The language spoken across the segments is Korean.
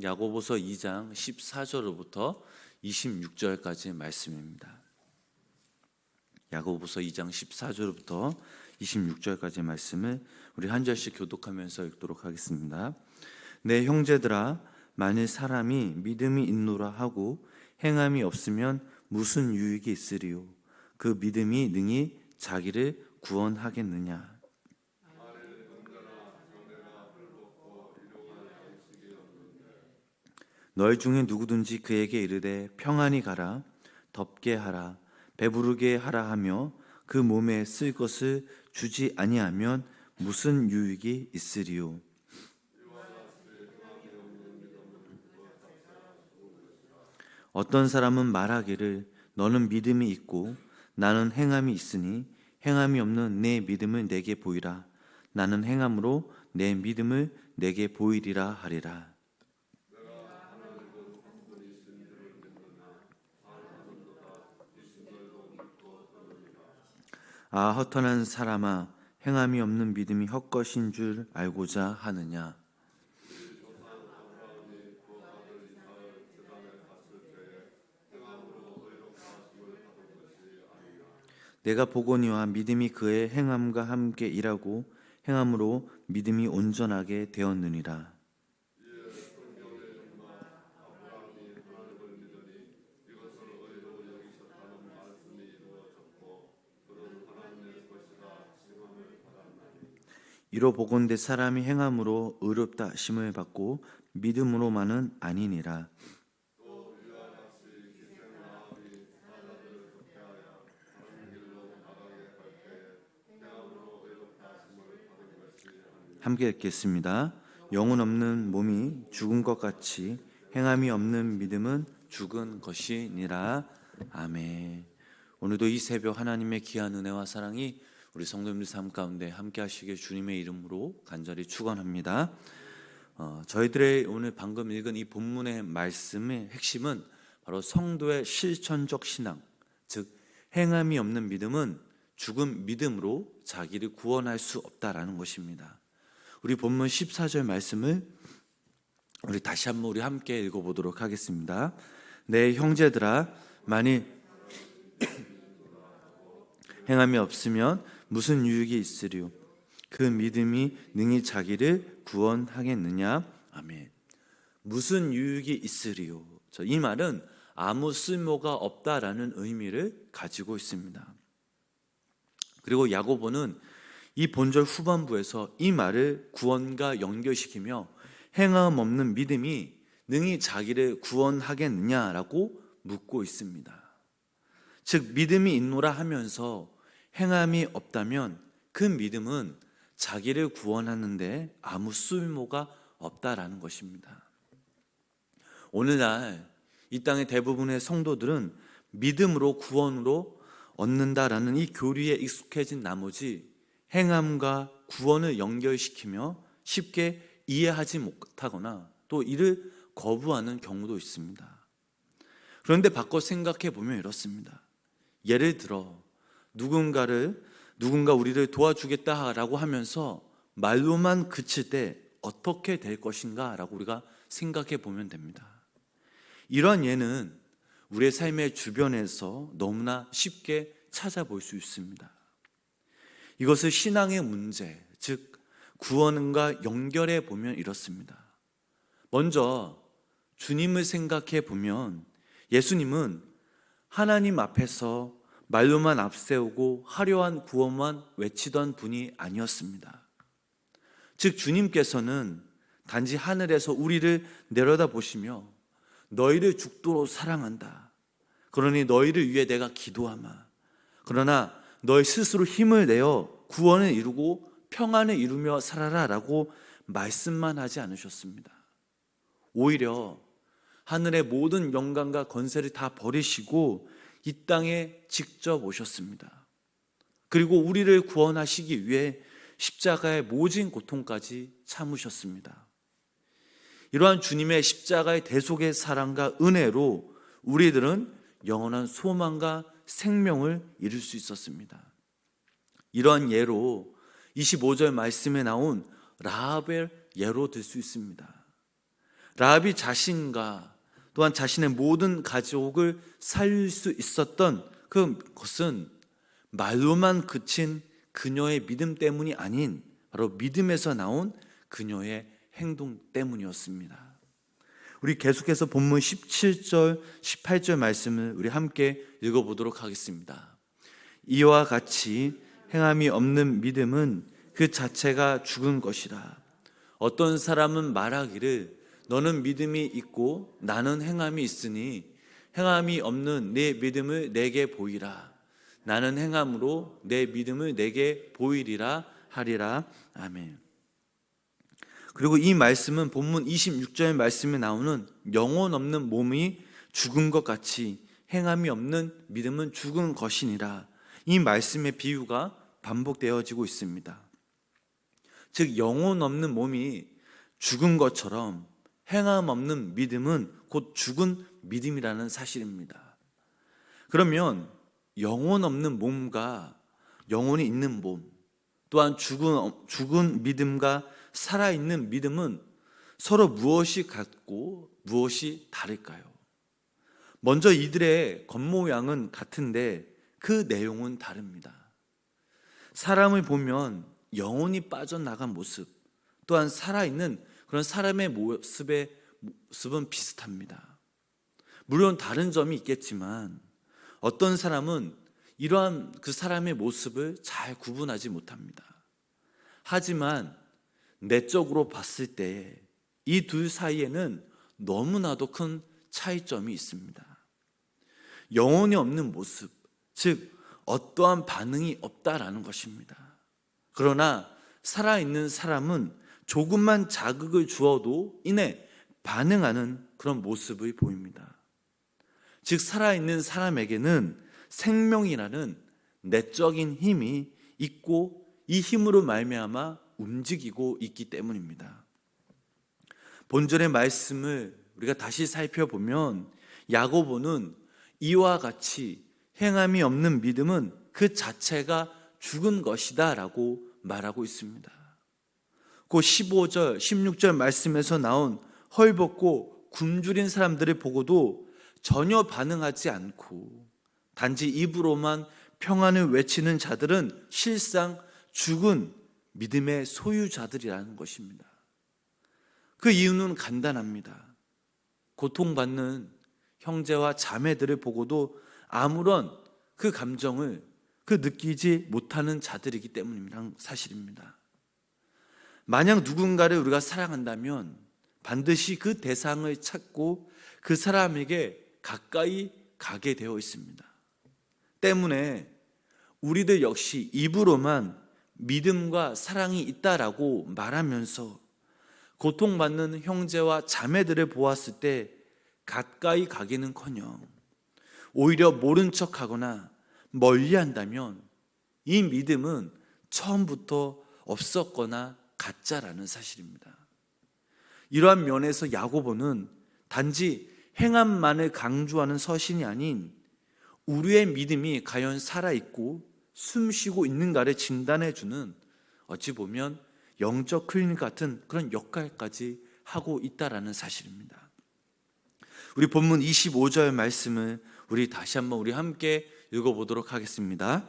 말씀은 야고보서 2장 14절부터 26절까지의 말씀입니다. 야고보서 2장 14절부터 26절까지의 말씀을 우리 한 절씩 교독하면서 읽도록 하겠습니다. 내 형제들아, 만일 사람이 믿음이 있노라 하고 행함이 없으면 무슨 유익이 있으리요? 그 믿음이 능히 자기를 구원하겠느냐? 너희 중에 누구든지 그에게 이르되 평안히 가라, 덥게 하라, 배부르게 하라 하며 그 몸에 쓸 것을 주지 아니하면 무슨 유익이 있으리요? 어떤 사람은 말하기를 너는 믿음이 있고 나는 행함이 있으니 행함이 없는 내 믿음을 내게 보이라. 나는 행함으로 내 믿음을 내게 보이리라 하리라. 아, 허탄한 사람아, 행함이 없는 믿음이 헛것인 줄 알고자 하느냐? 내가 보거니와 믿음이 그의 행함과 함께 일하고 행함으로 믿음이 온전하게 되었느니라. 이로 보건대 사람이 행함으로 의롭다 하심을 받고 믿음으로만은 아니니라. 함께 읽겠습니다. 영혼 없는 몸이 죽은 것 같이 행함이 없는 믿음은 죽은 것이니라. 아멘. 오늘도 이 새벽 하나님의 귀한 은혜와 사랑이 우리 성도님들 삶 가운데 함께 하시길 주님의 이름으로 간절히 축원합니다. 저희들의 오늘 방금 읽은 이 본문의 말씀의 핵심은 바로 성도의 실천적 신앙, 즉 행함이 없는 믿음은 죽은 믿음으로 자기를 구원할 수 없다라는 것입니다. 우리 본문 14절 말씀을 우리 다시 한번 우리 함께 읽어보도록 하겠습니다. 내 형제들아, 만일 행함이 없으면 무슨 유익이 있으리요? 그 믿음이 능히 자기를 구원하겠느냐? 아멘. 무슨 유익이 있으리요? 이 말은 아무 쓸모가 없다라는 의미를 가지고 있습니다. 그리고 야고보는 이 본절 후반부에서 이 말을 구원과 연결시키며 행함 없는 믿음이 능히 자기를 구원하겠느냐라고 묻고 있습니다. 즉 믿음이 있노라 하면서 행함이 없다면 그 믿음은 자기를 구원하는데 아무 쓸모가 없다라는 것입니다. 오늘날 이 땅의 대부분의 성도들은 믿음으로 구원으로 얻는다라는 이 교리에 익숙해진 나머지 행함과 구원을 연결시키며 쉽게 이해하지 못하거나 또 이를 거부하는 경우도 있습니다. 그런데 바꿔 생각해 보면 이렇습니다. 예를 들어 누군가 우리를 도와주겠다라고 하면서 말로만 그칠 때 어떻게 될 것인가 라고 우리가 생각해 보면 됩니다. 이런 예는 우리의 삶의 주변에서 너무나 쉽게 찾아볼 수 있습니다. 이것을 신앙의 문제, 즉 구원과 연결해 보면 이렇습니다. 먼저 주님을 생각해 보면 예수님은 하나님 앞에서 말로만 앞세우고 화려한 구원만 외치던 분이 아니었습니다. 즉 주님께서는 단지 하늘에서 우리를 내려다보시며 너희를 죽도록 사랑한다. 그러니 너희를 위해 내가 기도하마. 그러나 너희 스스로 힘을 내어 구원을 이루고 평안을 이루며 살아라 라고 말씀만 하지 않으셨습니다. 오히려 하늘의 모든 영광과 권세를 다 버리시고 이 땅에 직접 오셨습니다. 그리고 우리를 구원하시기 위해 십자가의 모진 고통까지 참으셨습니다. 이러한 주님의 십자가의 대속의 사랑과 은혜로 우리들은 영원한 소망과 생명을 이룰 수 있었습니다. 이러한 예로 25절 말씀에 나온 라합의 예로 들 수 있습니다. 라합이 자신과 또한 자신의 모든 가족을 살릴 수 있었던 그것은 말로만 그친 그녀의 믿음 때문이 아닌 바로 믿음에서 나온 그녀의 행동 때문이었습니다. 우리 계속해서 본문 17절, 18절 말씀을 우리 함께 읽어보도록 하겠습니다. 이와 같이 행함이 없는 믿음은 그 자체가 죽은 것이라. 어떤 사람은 말하기를 너는 믿음이 있고 나는 행함이 있으니 행함이 없는 내 믿음을 내게 보이라. 나는 행함으로 내 믿음을 내게 보이리라 하리라. 아멘. 그리고 이 말씀은 본문 26절의 말씀에 나오는 영혼 없는 몸이 죽은 것 같이 행함이 없는 믿음은 죽은 것이니라. 이 말씀의 비유가 반복되어지고 있습니다. 즉 영혼 없는 몸이 죽은 것처럼 행함 없는 믿음은 곧 죽은 믿음이라는 사실입니다. 그러면 영혼 없는 몸과 영혼이 있는 몸, 또한 죽은 믿음과 살아있는 믿음은 서로 무엇이 같고 무엇이 다를까요? 먼저 이들의 겉모양은 같은데 그 내용은 다릅니다. 사람을 보면 영혼이 빠져나간 모습, 또한 살아있는 그런 사람의 모습은 비슷합니다. 물론 다른 점이 있겠지만 어떤 사람은 이러한 그 사람의 모습을 잘 구분하지 못합니다. 하지만 내적으로 봤을 때 이 둘 사이에는 너무나도 큰 차이점이 있습니다. 영혼이 없는 모습, 즉 어떠한 반응이 없다라는 것입니다. 그러나 살아있는 사람은 조금만 자극을 주어도 이내 반응하는 그런 모습을 보입니다. 즉 살아있는 사람에게는 생명이라는 내적인 힘이 있고 이 힘으로 말미암아 움직이고 있기 때문입니다. 본절의 말씀을 우리가 다시 살펴보면 야고보는 이와 같이 행함이 없는 믿음은 그 자체가 죽은 것이다 라고 말하고 있습니다. 그 15절, 16절 말씀에서 나온 헐벗고 굶주린 사람들을 보고도 전혀 반응하지 않고 단지 입으로만 평안을 외치는 자들은 실상 죽은 믿음의 소유자들이라는 것입니다. 그 이유는 간단합니다. 고통받는 형제와 자매들을 보고도 아무런 그 감정을 느끼지 못하는 자들이기 때문입니다. 사실입니다. 만약 누군가를 우리가 사랑한다면 반드시 그 대상을 찾고 그 사람에게 가까이 가게 되어 있습니다. 때문에 우리들 역시 입으로만 믿음과 사랑이 있다라고 말하면서 고통받는 형제와 자매들을 보았을 때 가까이 가기는커녕 오히려 모른 척하거나 멀리한다면 이 믿음은 처음부터 없었거나 가짜라는 사실입니다. 이러한 면에서 야고보는 단지 행함만을 강조하는 서신이 아닌 우리의 믿음이 과연 살아있고 숨쉬고 있는가를 진단해주는 어찌 보면 영적 클리닉 같은 그런 역할까지 하고 있다라는 사실입니다. 우리 본문 25절 말씀을 우리 다시 한번 우리 함께 읽어보도록 하겠습니다.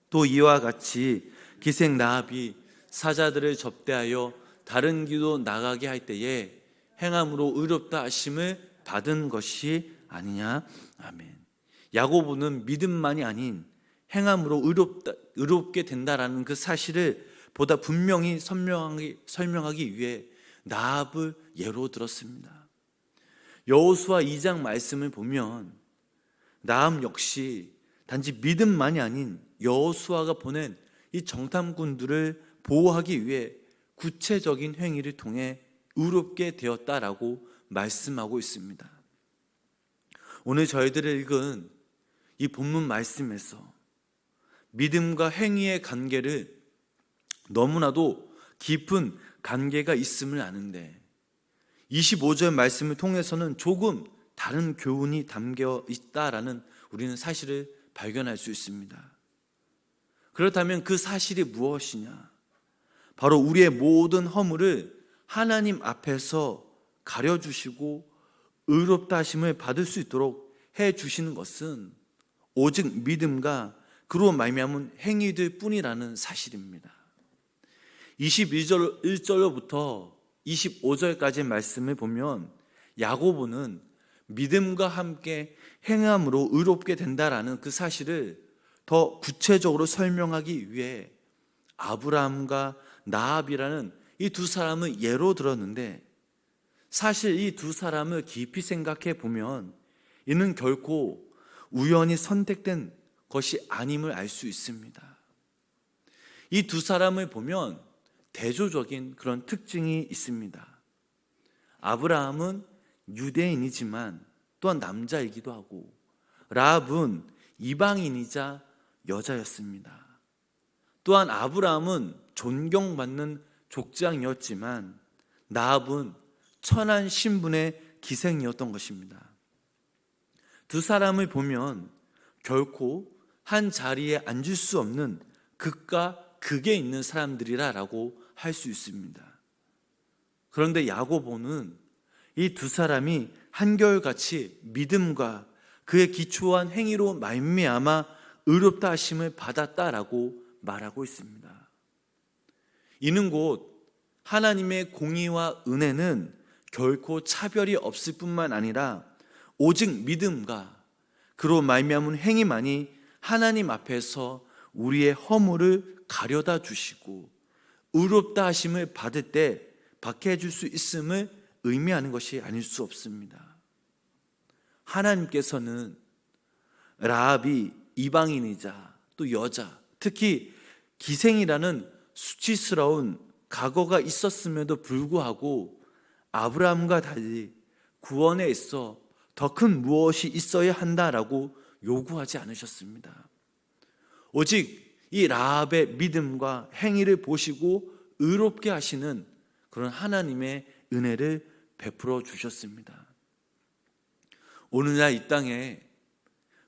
또 이와 같이 기생 라합이 사자들을 접대하여 다른 길로 나가게 할 때에 행함으로 의롭다 하심을 받은 것이 아니냐. 아멘. 야고보는 믿음만이 아닌 행함으로 의롭게 된다라는 그 사실을 보다 분명히 설명하기 위해 라합을 예로 들었습니다. 여호수아 2장 말씀을 보면 라합 역시 단지 믿음만이 아닌 여호수아가 보낸 이 정탐꾼들을 보호하기 위해 구체적인 행위를 통해 의롭게 되었다라고 말씀하고 있습니다. 오늘 저희들이 읽은 이 본문 말씀에서 믿음과 행위의 관계를 너무나도 깊은 관계가 있음을 아는데 25절 말씀을 통해서는 조금 다른 교훈이 담겨 있다라는 우리는 사실을 발견할 수 있습니다. 그렇다면 그 사실이 무엇이냐? 바로 우리의 모든 허물을 하나님 앞에서 가려주시고 의롭다 하심을 받을 수 있도록 해주시는 것은 오직 믿음과 그로 말미암은 행위들 뿐이라는 사실입니다. 21절로부터 25절까지의 말씀을 보면 야고보는 믿음과 함께 행함으로 의롭게 된다라는 그 사실을 더 구체적으로 설명하기 위해 아브라함과 나합이라는 이 두 사람을 예로 들었는데, 사실 이 두 사람을 깊이 생각해 보면 이는 결코 우연히 선택된 것이 아님을 알 수 있습니다. 이 두 사람을 보면 대조적인 그런 특징이 있습니다. 아브라함은 유대인이지만 또한 남자이기도 하고, 라합은 이방인이자 여자였습니다. 또한 아브라함은 존경받는 족장이었지만 나합은 천한 신분의 기생이었던 것입니다. 두 사람을 보면 결코 한 자리에 앉을 수 없는 극과 극에 있는 사람들이라고 할 수 있습니다. 그런데 야고보는 이 두 사람이 한결같이 믿음과 그의 기초한 행위로 말미암아 의롭다 하심을 받았다라고 말하고 있습니다. 이는 곧 하나님의 공의와 은혜는 결코 차별이 없을 뿐만 아니라 오직 믿음과 그로 말미암은 행위만이 하나님 앞에서 우리의 허물을 가려다 주시고 의롭다 하심을 받을 때 받게 해줄 수 있음을 의미하는 것이 아닐 수 없습니다. 하나님께서는 라합이 이방인이자 또 여자, 특히 기생이라는 수치스러운 과거가 있었음에도 불구하고 아브라함과 달리 구원에 있어 더 큰 무엇이 있어야 한다라고 요구하지 않으셨습니다. 오직 이 라합의 믿음과 행위를 보시고 의롭게 하시는 그런 하나님의 은혜를 베풀어 주셨습니다. 오늘날 이 땅에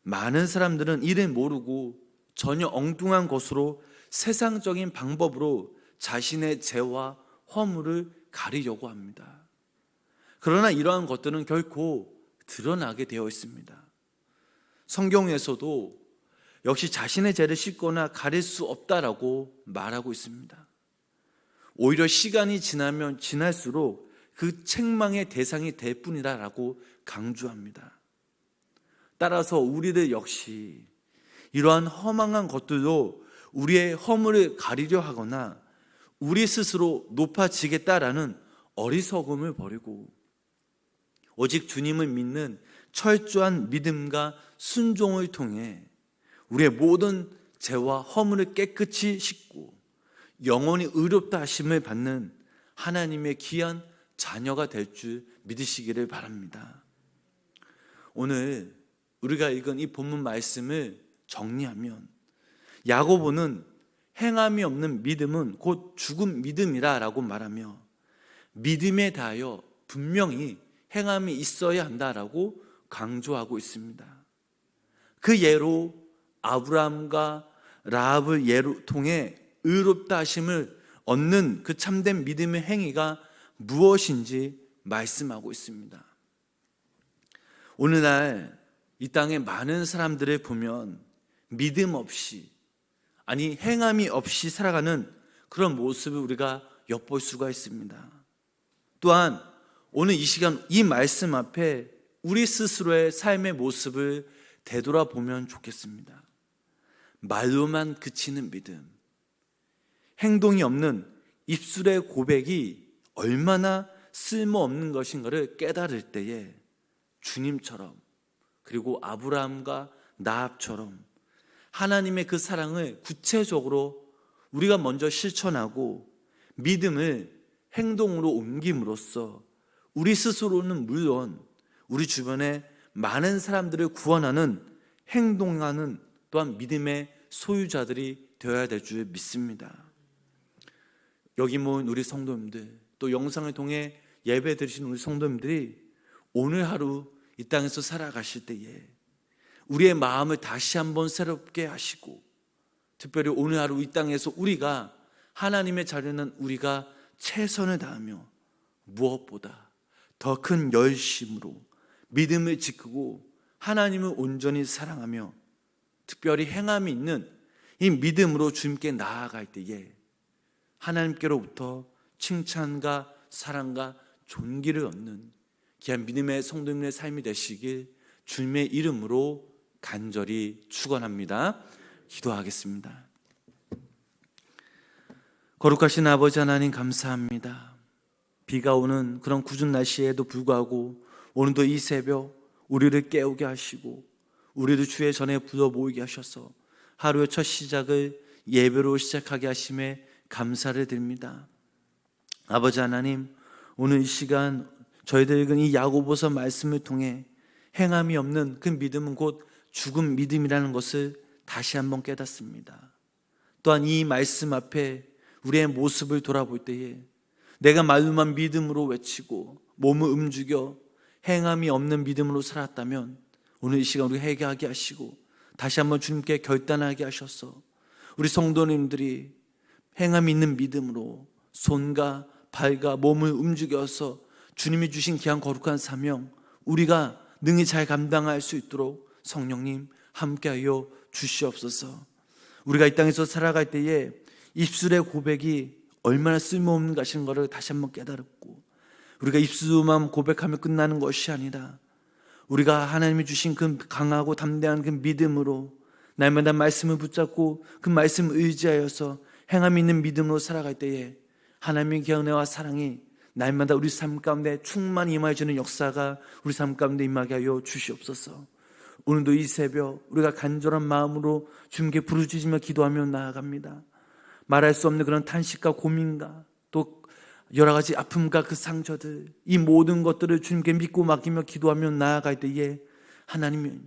많은 사람들은 이를 모르고 전혀 엉뚱한 것으로 세상적인 방법으로 자신의 죄와 허물을 가리려고 합니다. 그러나 이러한 것들은 결코 드러나게 되어 있습니다. 성경에서도 역시 자신의 죄를 씻거나 가릴 수 없다라고 말하고 있습니다. 오히려 시간이 지나면 지날수록 그 책망의 대상이 될 뿐이라고 강조합니다. 따라서 우리들 역시 이러한 허망한 것들도 우리의 허물을 가리려 하거나 우리 스스로 높아지겠다라는 어리석음을 버리고 오직 주님을 믿는 철저한 믿음과 순종을 통해 우리의 모든 죄와 허물을 깨끗이 씻고 영원히 의롭다 하심을 받는 하나님의 귀한 자녀가 될 줄 믿으시기를 바랍니다. 오늘 우리가 읽은 이 본문 말씀을 정리하면 야고보는 행함이 없는 믿음은 곧 죽은 믿음이라 라고 말하며 믿음에 대하여 분명히 행함이 있어야 한다라고 강조하고 있습니다. 그 예로 아브라함과 라합을 예로 통해 의롭다 하심을 얻는 그 참된 믿음의 행위가 무엇인지 말씀하고 있습니다. 오늘날 이 땅에 많은 사람들을 보면 믿음 없이, 아니 행함이 없이 살아가는 그런 모습을 우리가 엿볼 수가 있습니다. 또한 오늘 이 시간 이 말씀 앞에 우리 스스로의 삶의 모습을 되돌아보면 좋겠습니다. 말로만 그치는 믿음, 행동이 없는 입술의 고백이 얼마나 쓸모없는 것인가를 깨달을 때에 주님처럼, 그리고 아브라함과 나합처럼 하나님의 그 사랑을 구체적으로 우리가 먼저 실천하고 믿음을 행동으로 옮김으로써 우리 스스로는 물론 우리 주변에 많은 사람들을 구원하는 행동하는 또한 믿음의 소유자들이 되어야 될 줄 믿습니다. 여기 모인 우리 성도님들, 또 영상을 통해 예배 드리신 우리 성도님들이 오늘 하루 이 땅에서 살아가실 때에 우리의 마음을 다시 한번 새롭게 하시고, 특별히 오늘 하루 이 땅에서 우리가 하나님의 자리는 우리가 최선을 다하며 무엇보다 더 큰 열심으로 믿음을 지키고 하나님을 온전히 사랑하며 특별히 행함이 있는 이 믿음으로 주님께 나아갈 때에 하나님께로부터 칭찬과 사랑과 존귀를 얻는 귀한 믿음의 성도님의 삶이 되시길 주님의 이름으로 간절히 축원합니다. 기도하겠습니다. 거룩하신 아버지 하나님 감사합니다. 비가 오는 그런 궂은 날씨에도 불구하고 오늘도 이 새벽 우리를 깨우게 하시고 우리를 주의 전에 불러 모이게 하셔서 하루의 첫 시작을 예배로 시작하게 하심에 감사를 드립니다. 아버지 하나님, 오늘 이 시간 저희들 읽은 이 야고보서 말씀을 통해 행함이 없는 그 믿음은 곧 죽은 믿음이라는 것을 다시 한번 깨닫습니다. 또한 이 말씀 앞에 우리의 모습을 돌아볼 때에 내가 말로만 믿음으로 외치고 몸을 움직여 행함이 없는 믿음으로 살았다면 오늘 이 시간 우리 회개하게 하시고 다시 한번 주님께 결단하게 하셔서 우리 성도님들이 행함이 있는 믿음으로 손과 발과 몸을 움직여서 주님이 주신 귀한 거룩한 사명 우리가 능히 잘 감당할 수 있도록 성령님 함께하여 주시옵소서. 우리가 이 땅에서 살아갈 때에 입술의 고백이 얼마나 쓸모없는 것인 것을 다시 한번 깨달았고 우리가 입술만 고백하며 끝나는 것이 아니라 우리가 하나님이 주신 그 강하고 담대한 그 믿음으로 날마다 말씀을 붙잡고 그 말씀을 의지하여서 행함이 있는 믿음으로 살아갈 때에 하나님의 경애와 사랑이 날마다 우리 삶 가운데 충만히 임하여 주는 역사가 우리 삶 가운데 임하게 하여 주시옵소서. 오늘도 이 새벽 우리가 간절한 마음으로 주님께 부르짖으며 기도하며 나아갑니다. 말할 수 없는 그런 탄식과 고민과 또 여러 가지 아픔과 그 상처들 이 모든 것들을 주님께 믿고 맡기며 기도하며 나아갈 때에 하나님은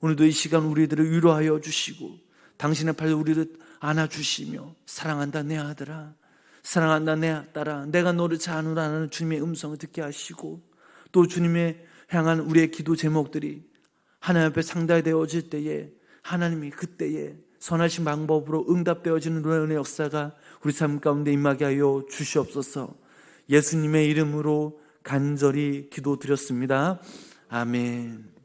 오늘도 이 시간 우리들을 위로하여 주시고 당신의 팔로 우리를 안아주시며 사랑한다 내 아들아 사랑한다 내 딸아 내가 너를 잘 아노라는 주님의 음성을 듣게 하시고 또 주님의 향한 우리의 기도 제목들이 하나님 앞에 상달되어질 때에 하나님이 그때에 선하신 방법으로 응답되어지는 은혜의 역사가 우리 삶 가운데 임하게 하여 주시옵소서. 예수님의 이름으로 간절히 기도드렸습니다. 아멘.